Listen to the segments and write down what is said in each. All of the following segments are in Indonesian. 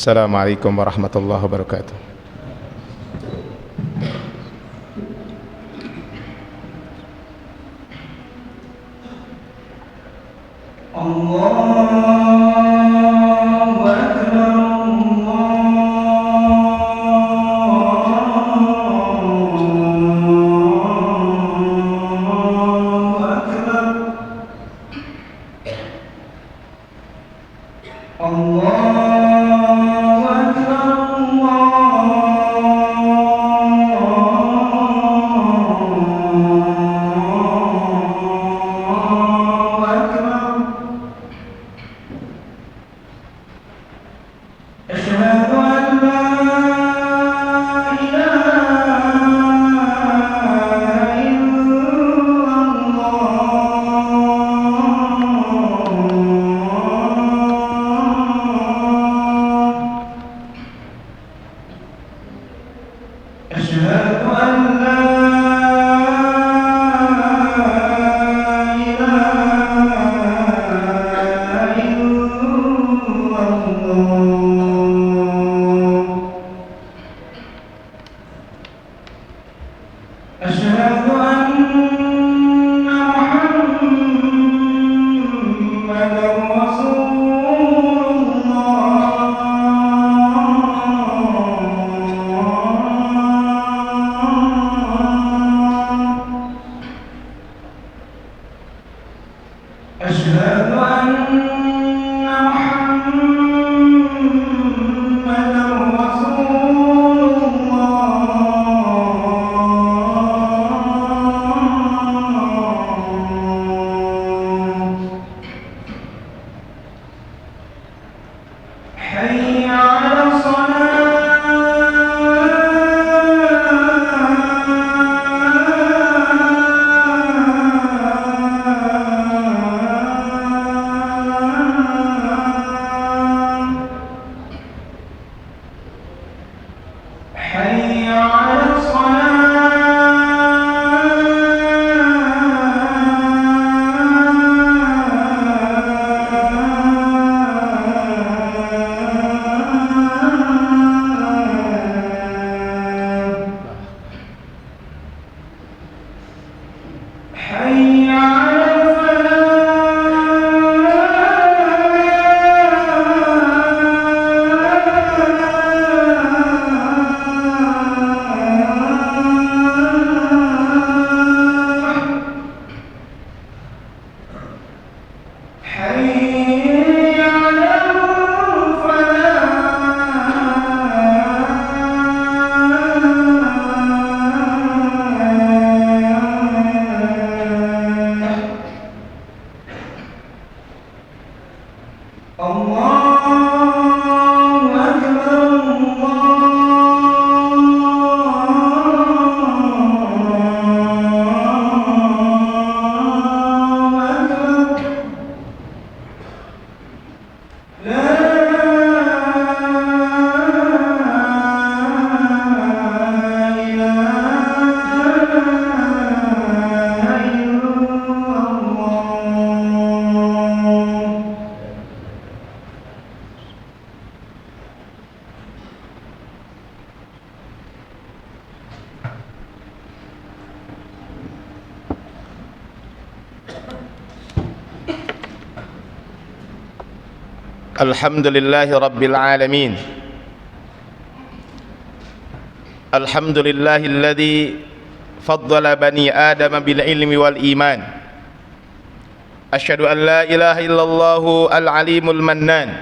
Assalamualaikum warahmatullahi wabarakatuh. Alhamdulillahi Rabbil Alamin. Alhamdulillahilladzi faddala bani Adam bil ilmi wal iman. Asyhadu an la ilaha illallahu al-alimul mannan.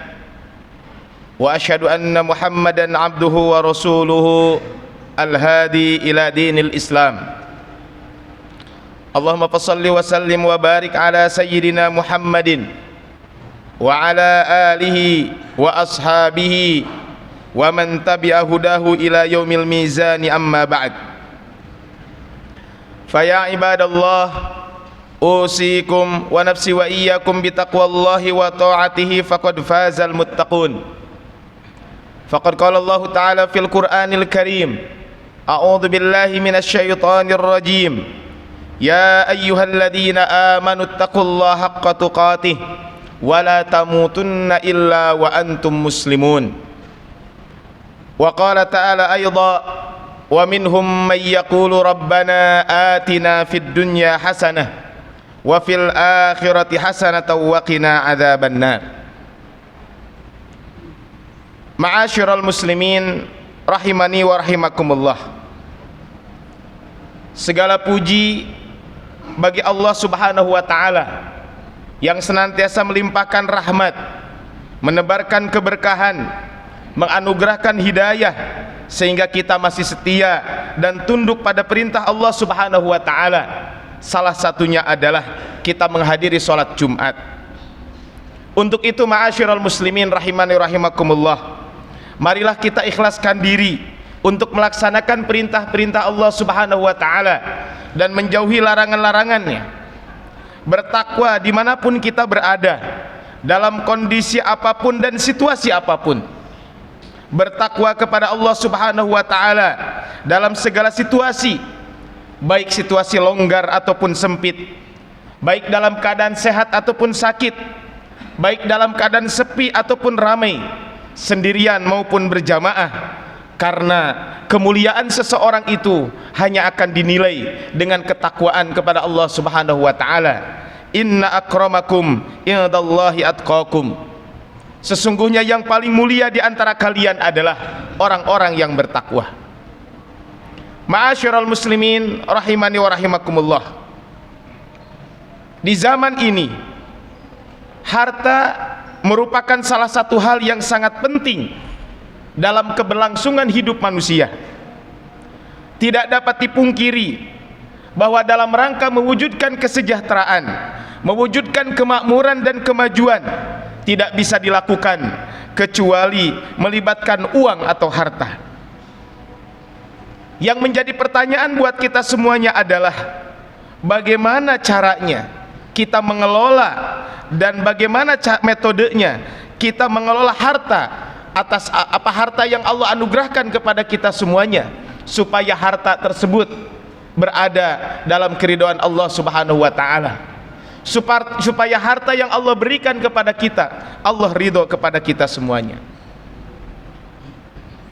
Wa asyhadu anna Muhammadan abduhu wa rasuluhu al-hadi ila dinil Islam. Allahumma fassalli wa sallim wa barik ala sayyidina Muhammadin wa ala alihi wa ashabihi wa man tabi'a hudahu ila yaumil mizani, amma ba'd. Fa ya ibadallah, usikum wa nafsi wa iyyakum bitaqwallahi wa ta'atihi faqad fazal muttaqun. Faqad qala Allah Ta'ala fil Qur'anil Karim, a'udzu billahi minasy syaithanir rajim, ya ayyuhalladzina amanu taqullaha haqqa tuqatih wa la tamutunna illa wa antum muslimun. Wa qala ta'ala aidha, wa minhum man yaqulu rabbana atina fid dunya hasanah wa fil akhirati hasanatan wa qina adzabannar. Ma'asyiral muslimin rahimani wa rahimakumullah. Segala puji bagi Allah Subhanahu wa taala yang senantiasa melimpahkan rahmat, menebarkan keberkahan, menganugerahkan hidayah sehingga kita masih setia dan tunduk pada perintah Allah Subhanahu wa taala. Salah satunya adalah kita menghadiri salat Jumat. Untuk itu ma'asyiral muslimin rahimani wa rahimakumullah, marilah kita ikhlaskan diri untuk melaksanakan perintah-perintah Allah Subhanahu wa taala dan menjauhi larangan-larangannya. Bertakwa dimanapun kita berada, dalam kondisi apapun dan situasi apapun. Bertakwa kepada Allah Subhanahu wa taala dalam segala situasi, baik situasi longgar ataupun sempit, baik dalam keadaan sehat ataupun sakit, baik dalam keadaan sepi ataupun ramai, sendirian maupun berjamaah, karena kemuliaan seseorang itu hanya akan dinilai dengan ketakwaan kepada Allah Subhanahu wa taala. Inna akramakum indallahi atqakum. Sesungguhnya yang paling mulia di antara kalian adalah orang-orang yang bertakwa. Ma'asyiral muslimin rahimani wa rahimakumullah. Di zaman ini harta merupakan salah satu hal yang sangat penting dalam keberlangsungan hidup manusia. Tidak dapat dipungkiri bahwa dalam rangka mewujudkan kesejahteraan, mewujudkan kemakmuran dan kemajuan, tidak bisa dilakukan kecuali melibatkan uang atau harta. Yang menjadi pertanyaan buat kita semuanya adalah bagaimana caranya kita mengelola dan bagaimana metodenya kita mengelola harta atas apa harta yang Allah anugerahkan kepada kita semuanya, supaya harta tersebut berada dalam keridhaan Allah Subhanahu wa taala, supaya harta yang Allah berikan kepada kita, Allah ridho kepada kita semuanya.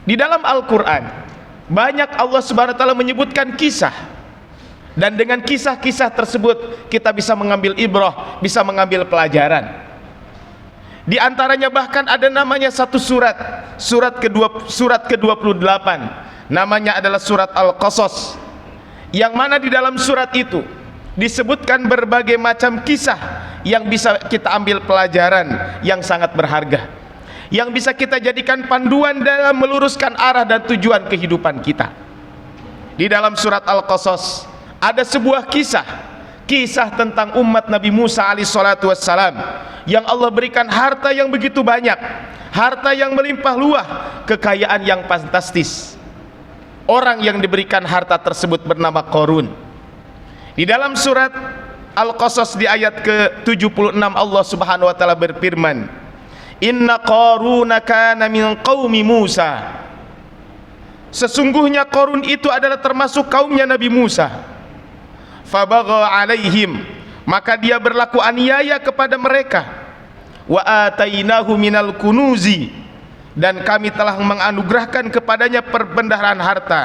Di dalam Al-Quran banyak Allah Subhanahu wa taala menyebutkan kisah, dan dengan kisah-kisah tersebut kita bisa mengambil ibrah, bisa mengambil pelajaran. Di antaranya bahkan ada namanya satu surat ke-28, namanya adalah surat Al-Qasas, yang mana di dalam surat itu disebutkan berbagai macam kisah yang bisa kita ambil pelajaran yang sangat berharga, yang bisa kita jadikan panduan dalam meluruskan arah dan tujuan kehidupan kita. Di dalam surat Al-Qasas ada sebuah kisah tentang umat Nabi Musa alaihissalatu wassalam, yang Allah berikan harta yang begitu banyak, harta yang melimpah luah, kekayaan yang fantastis. Orang yang diberikan harta tersebut bernama Qarun. Di dalam surat Al-Qasas di ayat ke-76 Allah Subhanahu wa taala berfirman, Inna Qaruna kana min qaumi Musa. Sesungguhnya Qarun itu adalah termasuk kaumnya Nabi Musa. Fabagha alaihim, maka dia berlaku aniaya kepada mereka. Wa atainahu minal kunuzi, dan kami telah menganugerahkan kepadanya perbendaharaan harta.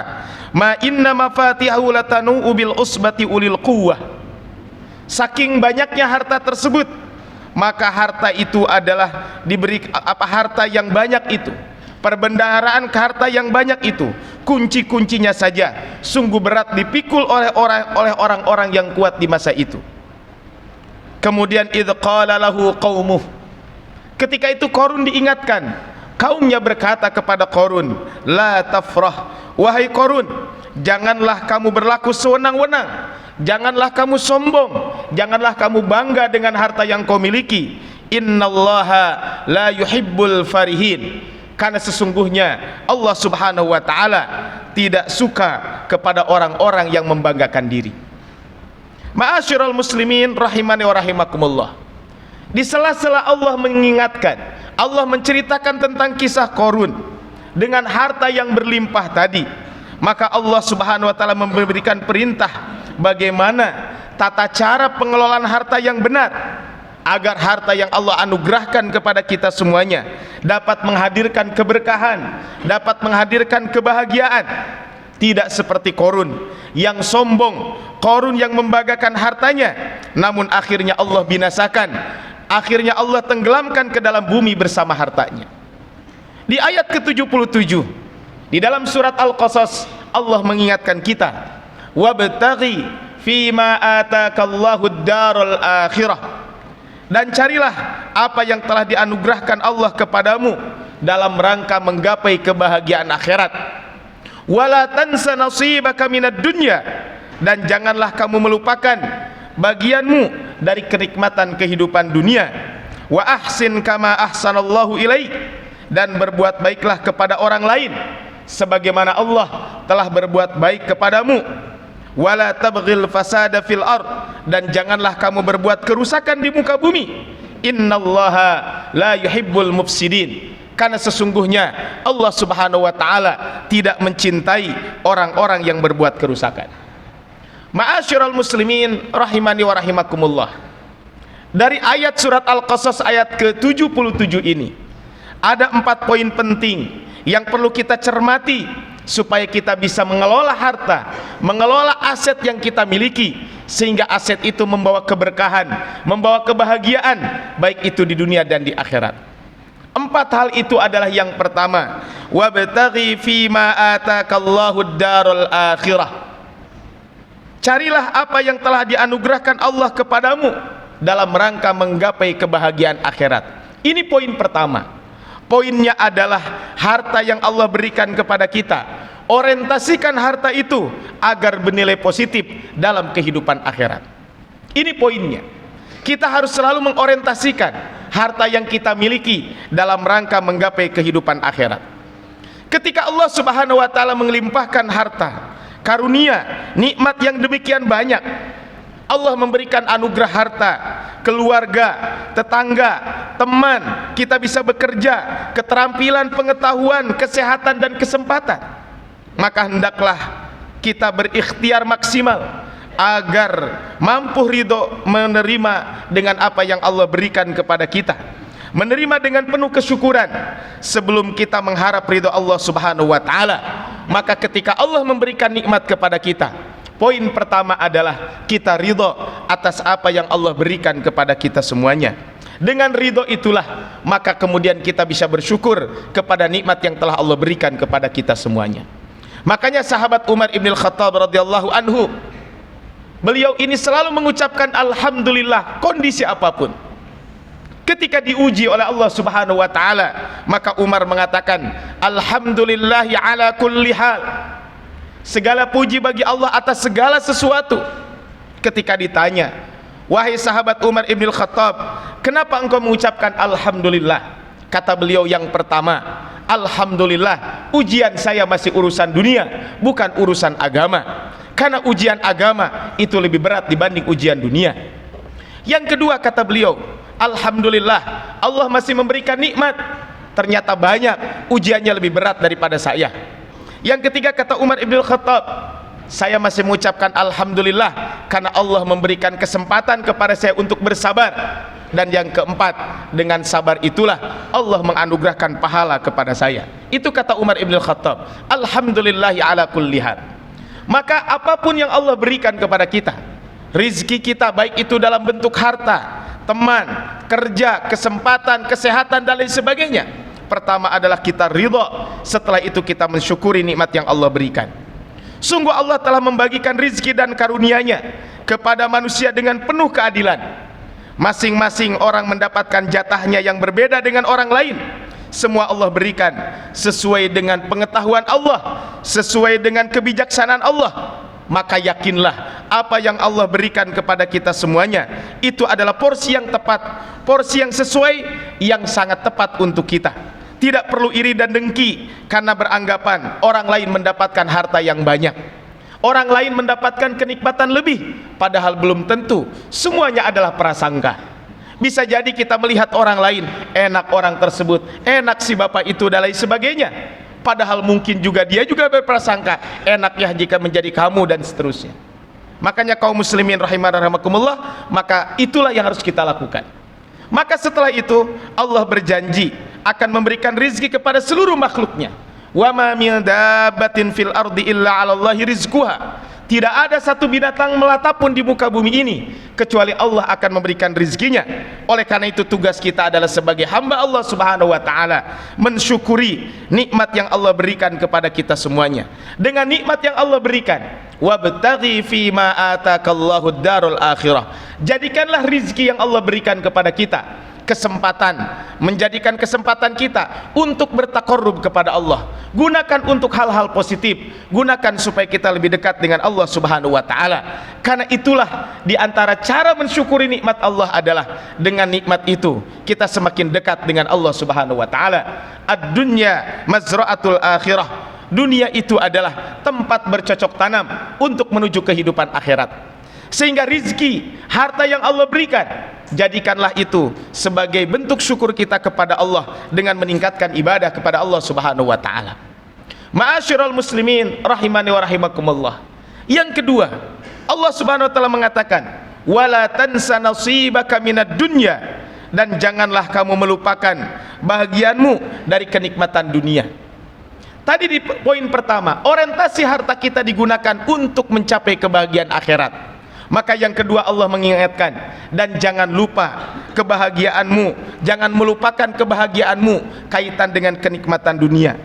Ma inna mafatihahu latanu bil usbati ulil quwwah. Saking banyaknya harta tersebut, maka harta itu adalah diberi harta yang banyak itu, perbendaharaan harta yang banyak itu, kunci-kuncinya saja sungguh berat dipikul oleh orang-orang yang kuat di masa itu. Kemudian idh qala lahu qaumuh, ketika itu Qarun diingatkan, kaumnya berkata kepada Qarun, la tafrah, wahai Qarun, janganlah kamu berlaku sewenang-wenang, janganlah kamu sombong, janganlah kamu bangga dengan harta yang kau miliki. Innallaha la yuhibbul farihin, karena sesungguhnya Allah Subhanahu wa taala tidak suka kepada orang-orang yang membanggakan diri. Ma'asyiral muslimin rahimani wa rahimakumullah. Di sela-sela Allah mengingatkan, Allah menceritakan tentang kisah Qarun dengan harta yang berlimpah tadi, maka Allah Subhanahu wa taala memberikan perintah bagaimana tata cara pengelolaan harta yang benar, agar harta yang Allah anugerahkan kepada kita semuanya dapat menghadirkan keberkahan, dapat menghadirkan kebahagiaan. Tidak seperti Qarun yang sombong, Qarun yang membanggakan hartanya, namun akhirnya Allah binasakan, akhirnya Allah tenggelamkan ke dalam bumi bersama hartanya. Di ayat ke-77 di dalam surat Al-Qasas, Allah mengingatkan kita, wabtaghi fima atakallahu ad-darul akhirah, dan carilah apa yang telah dianugerahkan Allah kepadamu dalam rangka menggapai kebahagiaan akhirat. Wala tansa nasibaka minad dunya, dan janganlah kamu melupakan bagianmu dari kenikmatan kehidupan dunia. Wa ahsin kama ahsanallahu ilaik, dan berbuat baiklah kepada orang lain sebagaimana Allah telah berbuat baik kepadamu. Wala tabghil fasada fil ard, dan janganlah kamu berbuat kerusakan di muka bumi. Innallaha la yuhibbul mufsidin, karena sesungguhnya Allah Subhanahu wa taala tidak mencintai orang-orang yang berbuat kerusakan. Ma'asyiral muslimin rahimani wa rahimakumullah. Dari ayat surat Al-Qasas ayat ke-77 ini ada 4 poin penting yang perlu kita cermati supaya kita bisa mengelola harta, mengelola aset yang kita miliki, sehingga aset itu membawa keberkahan, membawa kebahagiaan, baik itu di dunia dan di akhirat. 4 hal itu adalah yang pertama, wabtaghi fima atakallahu ad-darul akhirah. Carilah apa yang telah dianugerahkan Allah kepadamu dalam rangka menggapai kebahagiaan akhirat. Ini poin pertama. Poinnya adalah harta yang Allah berikan kepada kita, orientasikan harta itu agar bernilai positif dalam kehidupan akhirat. Ini poinnya. Kita harus selalu mengorientasikan harta yang kita miliki dalam rangka menggapai kehidupan akhirat. Ketika Allah Subhanahu wa taala melimpahkan harta, karunia, nikmat yang demikian banyak, Allah memberikan anugerah harta, keluarga, tetangga, teman, kita bisa bekerja, keterampilan, pengetahuan, kesehatan dan kesempatan. Maka hendaklah kita berikhtiar maksimal agar mampu ridho menerima dengan apa yang Allah berikan kepada kita, menerima dengan penuh kesyukuran sebelum kita mengharap ridho Allah Subhanahu wa taala. Maka ketika Allah memberikan nikmat kepada kita, poin pertama adalah kita ridho atas apa yang Allah berikan kepada kita semuanya. Dengan ridho itulah maka kemudian kita bisa bersyukur kepada nikmat yang telah Allah berikan kepada kita semuanya. Makanya sahabat Umar ibn Khattab radhiyallahu anhu, beliau ini selalu mengucapkan alhamdulillah kondisi apapun. Ketika diuji oleh Allah Subhanahu wa taala, maka Umar mengatakan alhamdulillahi ala kulli hal. Segala puji bagi Allah atas segala sesuatu. Ketika ditanya, wahai sahabat Umar ibn Khattab, kenapa engkau mengucapkan alhamdulillah? Kata beliau, yang pertama, alhamdulillah ujian saya masih urusan dunia, bukan urusan agama. Karena ujian agama itu lebih berat dibanding ujian dunia. Yang kedua, kata beliau, alhamdulillah Allah masih memberikan nikmat, ternyata banyak ujiannya lebih berat daripada saya. Yang ketiga, kata Umar ibn Khattab, saya masih mengucapkan alhamdulillah karena Allah memberikan kesempatan kepada saya untuk bersabar. Dan yang keempat, dengan sabar itulah Allah menganugerahkan pahala kepada saya. Itu kata Umar ibn Khattab, alhamdulillahi ala kulli hal. Maka apapun yang Allah berikan kepada kita, rizki kita baik itu dalam bentuk harta, teman, kerja, kesempatan, kesehatan dan lain sebagainya, pertama adalah kita ridho, setelah itu kita mensyukuri nikmat yang Allah berikan. Sungguh Allah telah membagikan rizki dan karunia-Nya kepada manusia dengan penuh keadilan. Masing-masing orang mendapatkan jatahnya yang berbeda dengan orang lain. Semua Allah berikan sesuai dengan pengetahuan Allah, sesuai dengan kebijaksanaan Allah. Maka yakinlah apa yang Allah berikan kepada kita semuanya itu adalah porsi yang tepat, porsi yang sesuai, yang sangat tepat untuk kita. Tidak perlu iri dan dengki karena beranggapan orang lain mendapatkan harta yang banyak, orang lain mendapatkan kenikmatan lebih, padahal belum tentu. Semuanya adalah prasangka. Bisa jadi kita melihat orang lain, enak orang tersebut, enak si bapak itu dan lain sebagainya, padahal mungkin juga dia juga berprasangka, enak ya jika menjadi kamu, dan seterusnya. Makanya kaum muslimin rahimakumullah, maka itulah yang harus kita lakukan. Maka setelah itu Allah berjanji akan memberikan rizki kepada seluruh makhluknya. Wa ma min dabbatin fil ardi illa 'alallahi rizquha. Tidak ada satu binatang melata pun di muka bumi ini kecuali Allah akan memberikan rizkinya. Oleh karena itu tugas kita adalah sebagai hamba Allah subhanahu wa ta'ala mensyukuri nikmat yang Allah berikan kepada kita semuanya. Dengan nikmat yang Allah berikan, wabtaghi fima atakallahu darul akhirah, jadikanlah rizki yang Allah berikan kepada kita kesempatan, menjadikan kesempatan kita untuk bertakarrub kepada Allah. Gunakan untuk hal-hal positif, gunakan supaya kita lebih dekat dengan Allah subhanahu wa ta'ala. Karena itulah diantara cara mensyukuri nikmat Allah adalah dengan nikmat itu kita semakin dekat dengan Allah subhanahu wa ta'ala. Ad-dunya mazra'atul akhirah, dunia itu adalah tempat bercocok tanam untuk menuju kehidupan akhirat. Sehingga rizki, harta yang Allah berikan, jadikanlah itu sebagai bentuk syukur kita kepada Allah dengan meningkatkan ibadah kepada Allah subhanahu wa ta'ala. Ma'asyiral muslimin rahimani wa rahimakumullah. Yang kedua, Allah subhanahu wa ta'ala mengatakan, wala tansa nasibaka minad dunya, dan janganlah kamu melupakan bahagianmu dari kenikmatan dunia. Tadi di poin pertama, orientasi harta kita digunakan untuk mencapai kebahagiaan akhirat. Maka yang kedua Allah mengingatkan, dan jangan lupa kebahagiaanmu, jangan melupakan kebahagiaanmu kaitan dengan kenikmatan dunia.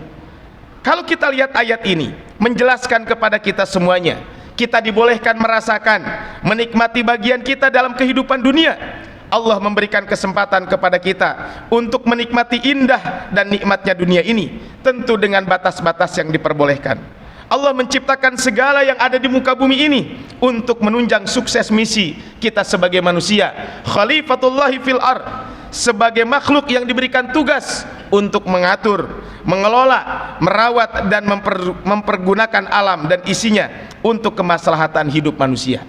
Kalau kita lihat ayat ini menjelaskan kepada kita semuanya, kita dibolehkan merasakan, menikmati bagian kita dalam kehidupan dunia. Allah memberikan kesempatan kepada kita untuk menikmati indah dan nikmatnya dunia ini, tentu dengan batas-batas yang diperbolehkan. Allah menciptakan segala yang ada di muka bumi ini untuk menunjang sukses misi kita sebagai manusia, khalifatullahi fil ard, sebagai makhluk yang diberikan tugas untuk mengatur, mengelola, merawat dan mempergunakan alam dan isinya untuk kemaslahatan hidup manusia.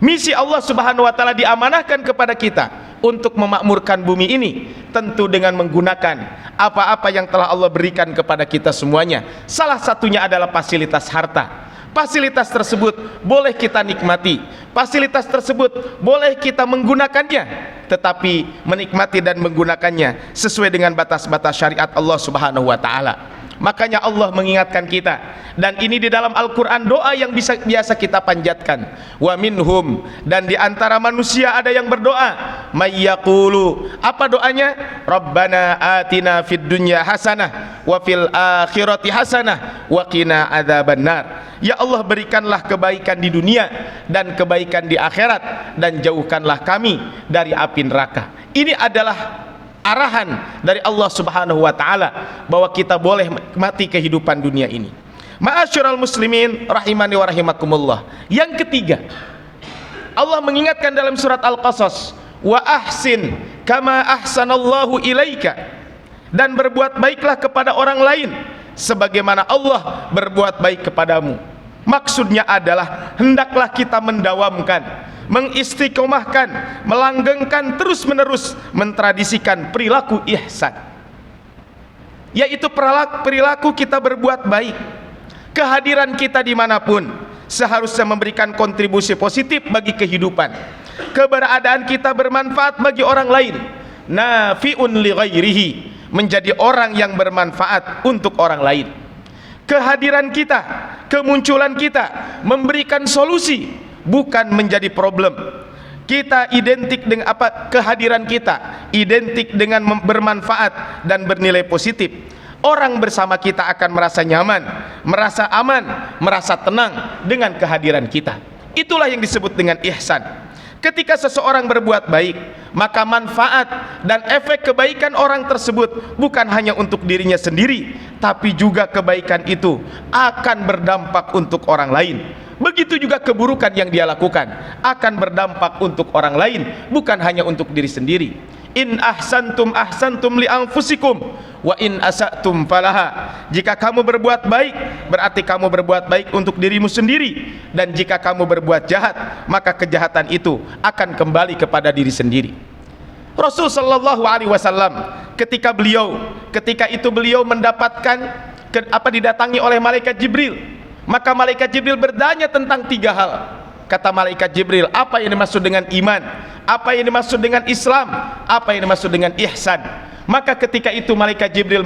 Misi Allah subhanahu wa ta'ala diamanahkan kepada kita untuk memakmurkan bumi ini, tentu dengan menggunakan apa-apa yang telah Allah berikan kepada kita semuanya. Salah satunya adalah fasilitas harta. Fasilitas tersebut boleh kita nikmati, fasilitas tersebut boleh kita menggunakannya, tetapi menikmati dan menggunakannya sesuai dengan batas-batas syariat Allah subhanahu wa ta'ala. Makanya Allah mengingatkan kita, dan ini di dalam Al-Quran doa yang biasa kita panjatkan. Wa minhum, dan di antara manusia ada yang berdoa, mayyaqulu, apa doanya? Rabbana atina fid dunya hasanah wa fil akhirati hasanah wa qina adzabannar. Ya Allah, berikanlah kebaikan di dunia dan kebaikan di akhirat, dan jauhkanlah kami dari api neraka. Ini adalah arahan dari Allah subhanahu wa ta'ala bahwa kita boleh menikmati kehidupan dunia ini. Ma'asyiral muslimin rahimani wa rahimakumullah. Yang ketiga, Allah mengingatkan dalam surat Al-Qasas, wa ahsin kama ahsanallahu ilaika, dan berbuat baiklah kepada orang lain sebagaimana Allah berbuat baik kepadamu. Maksudnya adalah hendaklah kita mendawamkan, mengistiqomahkan, melanggengkan terus-menerus, mentradisikan perilaku ihsan, yaitu perilaku kita berbuat baik. Kehadiran kita dimanapun seharusnya memberikan kontribusi positif bagi kehidupan. Keberadaan kita bermanfaat bagi orang lain, nafi'un li ghairihi, menjadi orang yang bermanfaat untuk orang lain. Kehadiran kita, kemunculan kita memberikan solusi, bukan menjadi problem. Kita identik dengan apa? Kehadiran kita identik dengan bermanfaat dan bernilai positif. Orang bersama kita akan merasa nyaman, merasa aman, merasa tenang dengan kehadiran kita. Itulah yang disebut dengan ihsan. Ketika seseorang berbuat baik, maka manfaat dan efek kebaikan orang tersebut bukan hanya untuk dirinya sendiri, tapi juga kebaikan itu akan berdampak untuk orang lain. Begitu juga keburukan yang dia lakukan akan berdampak untuk orang lain, bukan hanya untuk diri sendiri. In ahsantum ahsantum li anfusikum wa in asatum falaha. Jika kamu berbuat baik, berarti kamu berbuat baik untuk dirimu sendiri, dan jika kamu berbuat jahat, maka kejahatan itu akan kembali kepada diri sendiri. Rasul sallallahu alaihi wasallam ketika itu beliau mendapatkan didatangi oleh malaikat Jibril, maka malaikat Jibril bertanya tentang 3 hal. Kata malaikat Jibril, apa yang dimaksud dengan iman? Apa yang dimaksud dengan Islam? Apa yang dimaksud dengan ihsan? Maka ketika itu malaikat Jibril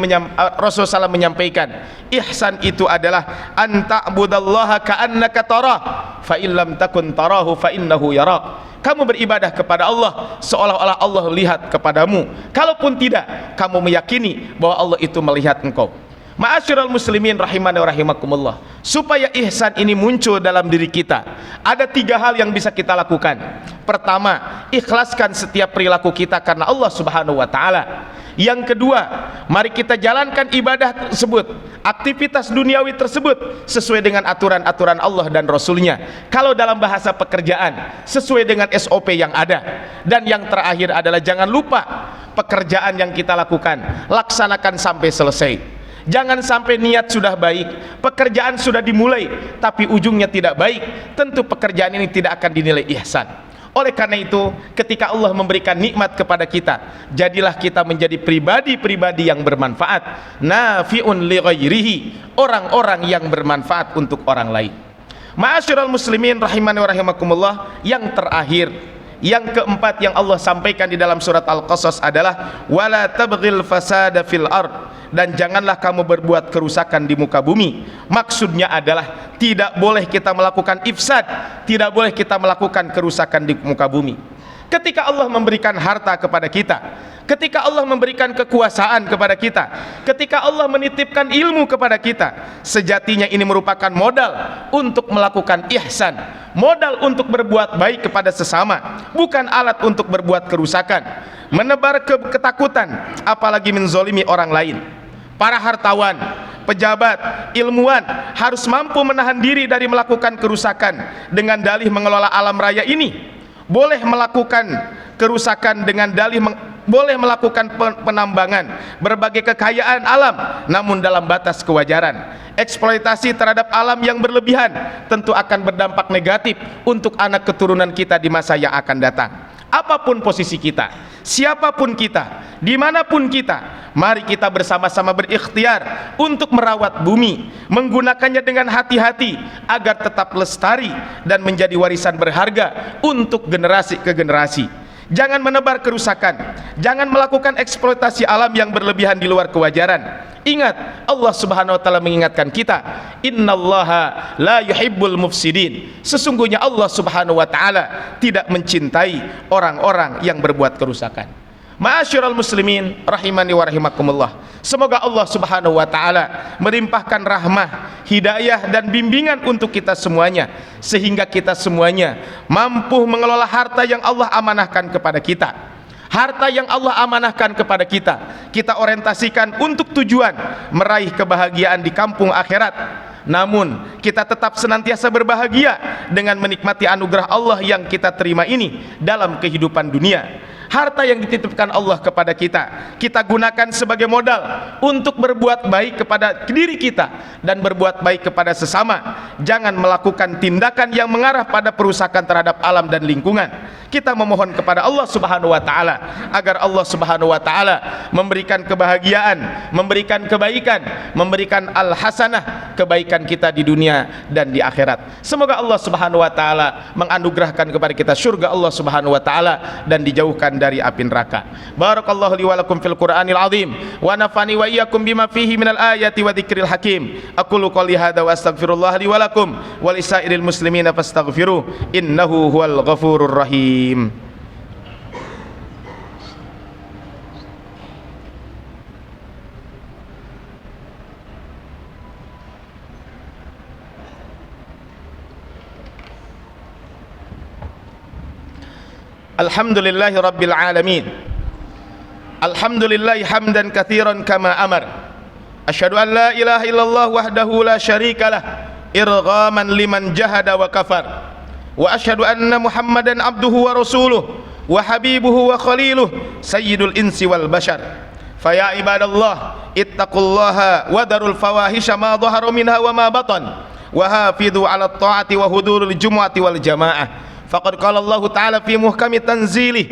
Rasulullah SAW menyampaikan, ihsan itu adalah anta'budallaha ka'annaka tarah, fa illam takun tarahu fa innahu yarak. Kamu beribadah kepada Allah seolah-olah Allah lihat kepadamu. Kalaupun tidak, kamu meyakini bahwa Allah itu melihat engkau. Ma'asyiral muslimin rahimani wa rahimakumullah, supaya ihsan ini muncul dalam diri kita, ada 3 hal yang bisa kita lakukan. Pertama, ikhlaskan setiap perilaku kita karena Allah Subhanahu wa taala. Yang kedua, mari kita jalankan ibadah tersebut, aktivitas duniawi tersebut sesuai dengan aturan-aturan Allah dan Rasulnya. Kalau dalam bahasa pekerjaan, sesuai dengan SOP yang ada. Dan yang terakhir adalah jangan lupa, pekerjaan yang kita lakukan laksanakan sampai selesai. Jangan sampai niat sudah baik, pekerjaan sudah dimulai, tapi ujungnya tidak baik. Tentu pekerjaan ini tidak akan dinilai ihsan. Oleh karena itu, ketika Allah memberikan nikmat kepada kita, jadilah kita menjadi pribadi-pribadi yang bermanfaat, nafi'un li ghairihi, orang-orang yang bermanfaat untuk orang lain. Ma'asyiral muslimin rahimani wa rahimakumullah, yang terakhir, yang keempat yang Allah sampaikan di dalam surat Al-Qasas adalah wala tabghil fasada fil ard, dan janganlah kamu berbuat kerusakan di muka bumi. Maksudnya adalah tidak boleh kita melakukan ifsad, tidak boleh kita melakukan kerusakan di muka bumi. Ketika Allah memberikan harta kepada kita, ketika Allah memberikan kekuasaan kepada kita, ketika Allah menitipkan ilmu kepada kita, sejatinya ini merupakan modal untuk melakukan ihsan, modal untuk berbuat baik kepada sesama, bukan alat untuk berbuat kerusakan, menebar ketakutan, apalagi menzolimi orang lain. Para hartawan, pejabat, ilmuwan harus mampu menahan diri dari melakukan kerusakan dengan dalih mengelola alam raya ini. Boleh melakukan kerusakan dengan dalih boleh melakukan penambangan, berbagai kekayaan alam, namun dalam batas kewajaran. Eksploitasi terhadap alam yang berlebihan tentu akan berdampak negatif untuk anak keturunan kita di masa yang akan datang. Apapun posisi kita, siapapun kita, dimanapun kita, mari kita bersama-sama berikhtiar untuk merawat bumi, menggunakannya dengan hati-hati agar tetap lestari dan menjadi warisan berharga untuk generasi ke generasi. Jangan menebar kerusakan, jangan melakukan eksploitasi alam yang berlebihan di luar kewajaran. Ingat, Allah Subhanahu wa taala mengingatkan kita, innallaha la yuhibbul mufsidin. Sesungguhnya Allah Subhanahu wa taala tidak mencintai orang-orang yang berbuat kerusakan. Ma'asyiral muslimin rahimani wa rahimakumullah, semoga Allah Subhanahu wa taala melimpahkan rahmah, hidayah dan bimbingan untuk kita semuanya, sehingga kita semuanya mampu mengelola harta yang Allah amanahkan kepada kita. Harta yang Allah amanahkan kepada kita, kita orientasikan untuk tujuan meraih kebahagiaan di kampung akhirat. Namun kita tetap senantiasa berbahagia dengan menikmati anugerah Allah yang kita terima ini dalam kehidupan dunia. Harta yang dititipkan Allah kepada kita, kita gunakan sebagai modal untuk berbuat baik kepada diri kita dan berbuat baik kepada sesama. Jangan melakukan tindakan yang mengarah pada perusakan terhadap alam dan lingkungan. Kita memohon kepada Allah Subhanahu wa taala agar Allah Subhanahu wa taala memberikan kebahagiaan, memberikan kebaikan, memberikan al-hasanah, kebaikan kita di dunia dan di akhirat. Semoga Allah Subhanahu wa taala menganugerahkan kepada kita surga Allah Subhanahu wa taala dan dijauhkan dari api neraka. Barakallahu li wa lakum fil Qur'anil azim wa nafani wa iyyakum bima fihi minal ayati wa dzikril hakim. Aqulu qouli hadza wa astaghfirullah li wa lakum wa lisairil muslimina fastaghfiruh innahu huwal ghafurur rahim. Alhamdulillahi rabbil alamin. Alhamdulillahi hamdan katsiran kama amar. Asyhadu an la ilaha illallah wahdahu la syarikalah irghaman liman jahada wa kafar. Wa asyhadu anna Muhammadan abduhu wa rasuluh وحبيبه وخليله سيد الإنس والبشر. فيا عباد الله اتقوا الله وذروا الفواحش ما ظهر منها وما بطن وحافظوا على الطاعة وحضور الجمعة والجماعة. فقد قال الله تعالى في محكم تنزيله: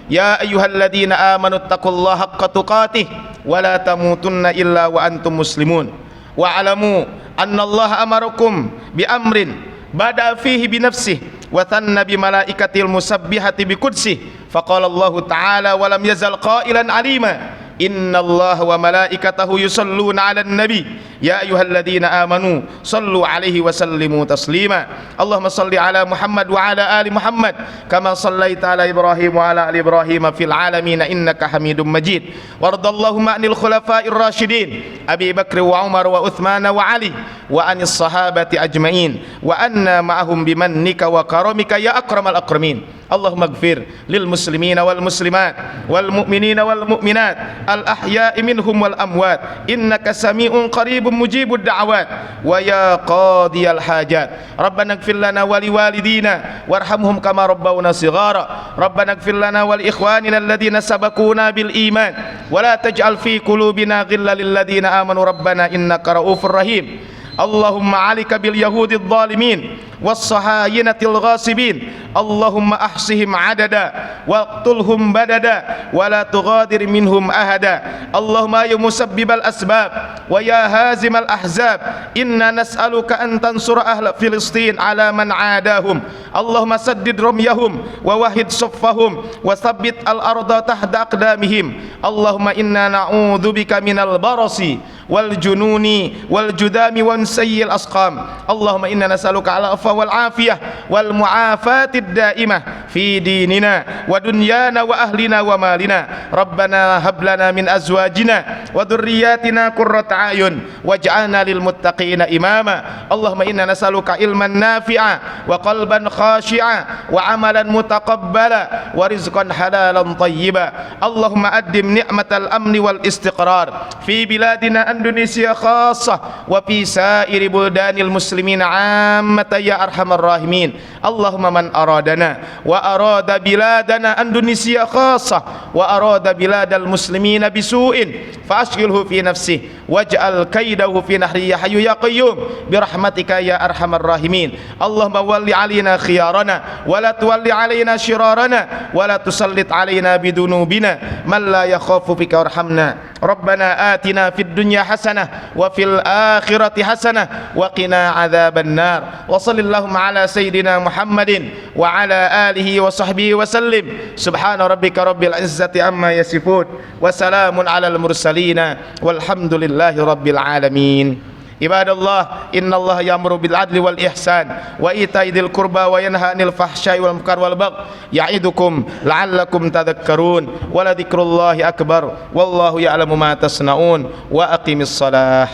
يا أيها الذين آمنوا اتقوا الله حق تقاته ولا تموتن إلا وأنتم مسلمون. واعلموا أن الله أمركم بأمر بدأ فيه بنفسه وثنى بملائكته المسبحة بقدسه. فقال الله تعالى: ولم يزل قائلا عليما: إن الله وملائكته يصلون على النبي يا أيها الذين آمنوا صلوا عليه وسلموا تسليما. اللهم صل على محمد وعلى آل محمد كما صليت على إبراهيم وعلى آل إبراهيم في العالمين إنك حميد مجيد. وارض اللهم عن الخلفاء الراشدين أبي بكر وعمر وعثمان وعلي وعن الصحابة أجمعين وأنا معهم بمنك وكرمك يا أكرم الأكرمين. اللهم اغفر للمسلمين والمسلمات والمؤمنين والمؤمنات الأحياء منهم والأموات إنك سميع قريب مجيب الدعوات ويا قاضي الحاجات. ربنا اغفر لنا ولوالدينا وارحمهم كما ربونا صغارا. ربنا اغفر لنا ولإخواننا الذين سبقونا بالإيمان ولا تجعل في قلوبنا غلا للذين آمنوا ربنا إنك رؤوف رحيم. اللهم عليك باليهود الظالمين والصهاينة الغاصبين، اللهم أحصهم عددا واقتلهم بددا ولا تغادر منهم أحدا. اللهم يا مسبب الأسباب ويا هازم الأحزاب إنا نسألك أن تنصر أهل فلسطين على من عاداهم. اللهم سدد رميهم ووحد صفهم وثبت الأرض تحت أقدامهم. اللهم إنا نعوذ بك من البرص والجنون والجذام وسيء الأسقام. اللهم إنا نسألك العفو والعافية والمعافاة الدائمة في ديننا ودنيانا وأهلنا ومالنا. ربنا هب لنا من أزواجنا وذرياتنا قرة أعين واجعلنا للمتقين إماما. اللهم إنا نسألك علما نافعا وقلبا خاشعا وعملا متقبلا ورزقا حلالا طيبا. اللهم أدم نعمة الأمن والاستقرار في بلادنا إندونيسيا خاصة وفي سائر بلدان المسلمين عامة يا أرحم الراحمين. اللهم من أرادنا وأراد بلادنا إندونيسيا خاصة وأراد بلاد المسلمين بسوء فأشغله في نفسه واجعل كيده في نحره يا حي يا قيوم برحمتك يا أرحم الراحمين. اللهم ول علينا خيارنا ولا تول علينا شرارنا ولا تسلط علينا بذنوبنا من لا يخاف بك وارحمنا. ربنا آتنا في الدنيا حسنة وفي الآخرة حسنة وقنا عذاب النار. وصل اللهم على سيدنا محمد وعلى آله وصحبه وسلم. سبحان ربك رب العزة عما يصفون وسلام على المرسلين والحمد لله رب العالمين. عباد الله إن الله يأمر بالعدل والإحسان وإيتاء ذي القربى وينهى عن الفحشاء والمنكر والبغي يعظكم لعلكم تذكرون ولذكر الله أكبر والله يعلم ما تصنعون وأقم الصلاة.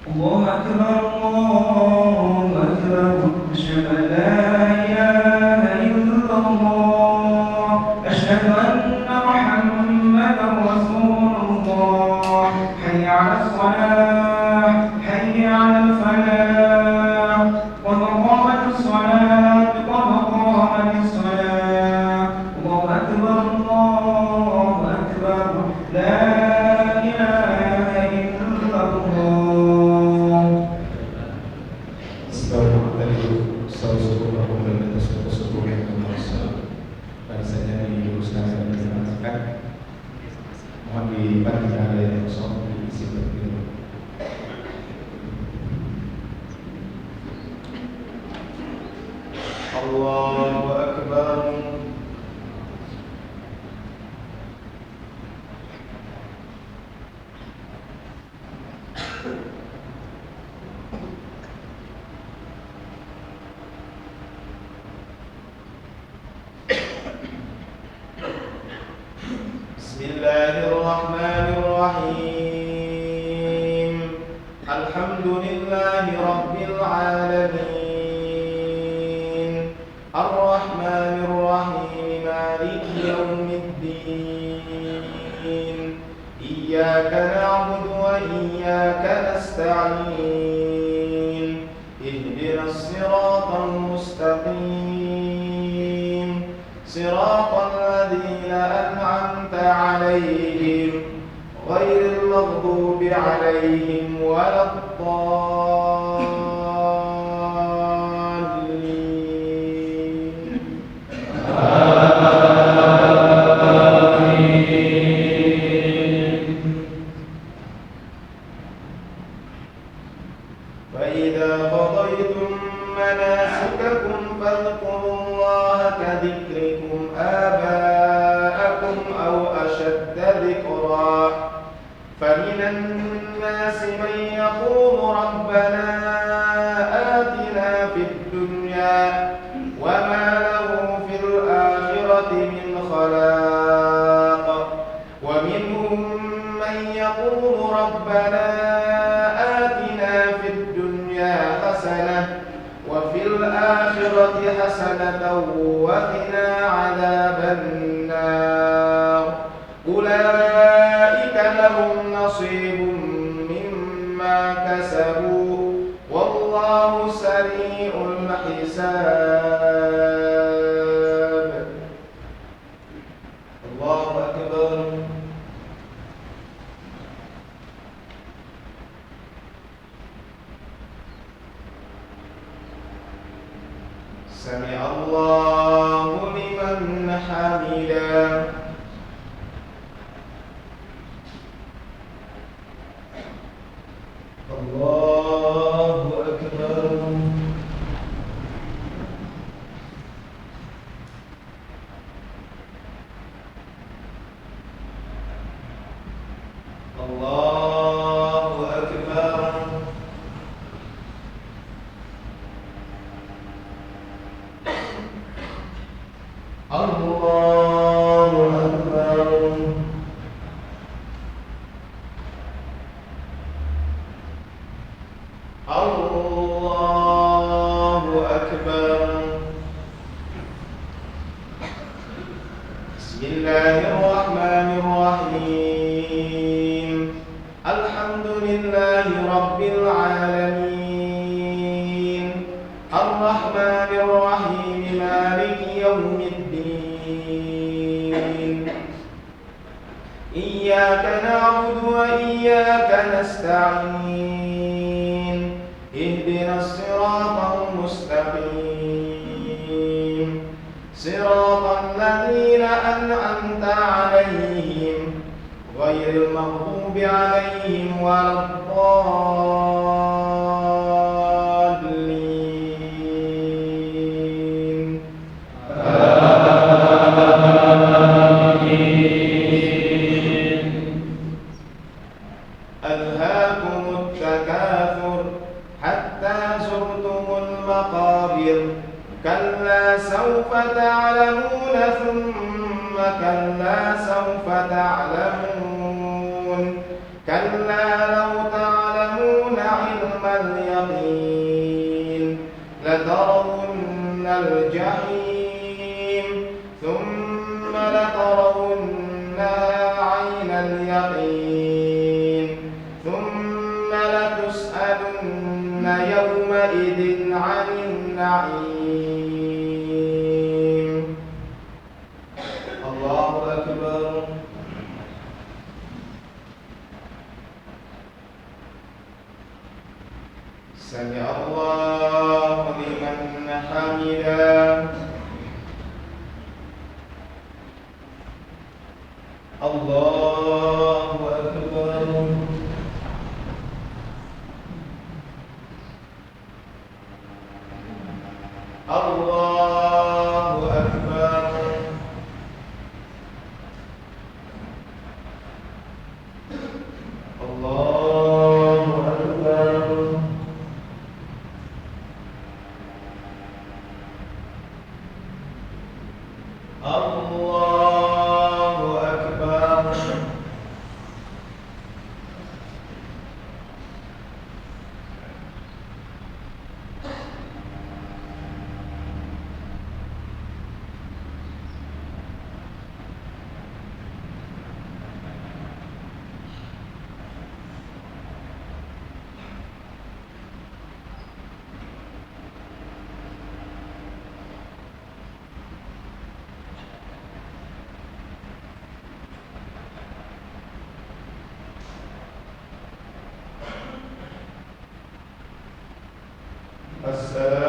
الله أكبر الله أكبر أشهد أن لا إله إلا الله أشهد أن محمدا رسول الله. حي على الصلاة حي على الفلاح قد قامت الصلاة قد قامت الصلاة. الله أكبر الله أكبر لا إله إلا الله. Mohon dibantu ada yang kosong diisi berpilih. Allahu Akbar. Bismillahirrahmanirrahim. Alhamdulillahi rabbil alamin. Ar-Rahmanir Rahim Maliki yaumiddin. Iyyaka na'budu wa iyyaka nasta'in. Ihdinas اهدنا الصراط المستقيم صراط الذين أنعمت عليهم غير المغضوب عليهم ولا الضالين فإذا قضيتم مناسككم فاذكروا الله كذكركم آباءكم أو أشد ذكرا فمن الناس من يقول ربنا آتنا في الدنيا وما له في الآخرة من خلاق ومنهم من يقول ربنا آتنا في الدنيا حسنة وفي الآخرة حسنة وقنا عذاب النار أولئك لهم نصيب مما كسبوا والله سريع الحساب الله أكبر سمع الله لمن حمده الله أكبر الله أكبر الله أكبر الله أكبر بسم الله الرحمن الرحيم الحمد لله رب العالمين الرحمن الرحيم مالك يوم الدين إياك نعبد وإياك نستعين اهدنا الصراط المستقيم صراط الذين أنعمت عليهم غير المغضوب عليهم ولا الضالين آمين ألهاكم التكاثر حتى زرتم المقابر كلا سوف تعلمون ثم كلا سوف تعلمون كلا لو تعلمون علم اليقين لترون الجحيم ثم لترونها عين اليقين ثم لتسألن يومئذ عن النعيم الله أكبر سمع الله لمن حمده الله أكبر الله أكبر الله أكبر الله أكبر السلام